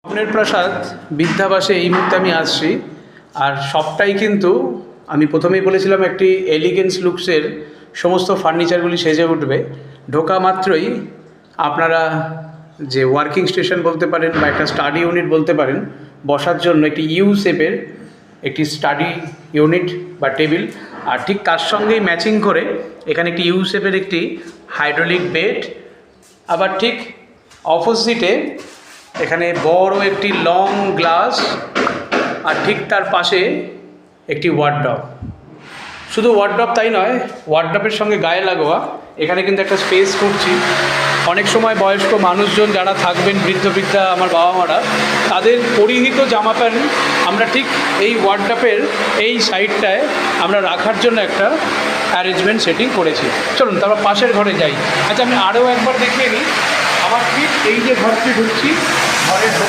স্বপ্নের প্রাসাদ বিদ্যাবাসে এই মুহূর্তে আমি আসছি। আর সবটাই কিন্তু আমি প্রথমেই বলেছিলাম একটি এলিগেন্স লুকসের সমস্ত ফার্নিচারগুলি সেজে উঠবে। ঢোকা মাত্রই আপনারা যে ওয়ার্কিং স্টেশন বলতে পারেন বা একটা স্টাডি ইউনিট বলতে পারেন, বসার জন্য একটি ইউ শেপের একটি স্টাডি ইউনিট বা টেবিল, আর ঠিক তার সঙ্গেই ম্যাচিং করে এখানে একটি ইউ শেপের একটি হাইড্রোলিক বেড। আবার ঠিক অপোজিটে এখানে বড় একটি লং গ্লাস, আর ঠিক তার পাশে একটি ওয়ার্ডরোব। শুধু ওয়ার্ডরোব তাই নয়, ওয়ার্ডরোবের সঙ্গে গায়ে লাগোয়া এখানে কিন্তু একটা স্পেস করছি। অনেক সময় বয়স্ক মানুষজন যারা থাকবেন, বৃদ্ধ বৃদ্ধা আমার বাবা মারা, তাদের পরিহিত জামা প্যান্ট আমরা ঠিক এই ওয়ার্ডরোবের এই সাইডটায় আমরা রাখার জন্য একটা অ্যারেঞ্জমেন্ট সেটিং করেছি। চলুন তারপর পাশের ঘরে যাই। আচ্ছা, আমি আরও একবার দেখিয়ে নিই। আমার ঠিক এই যে ঘরটি ঢুকছি, ঘরের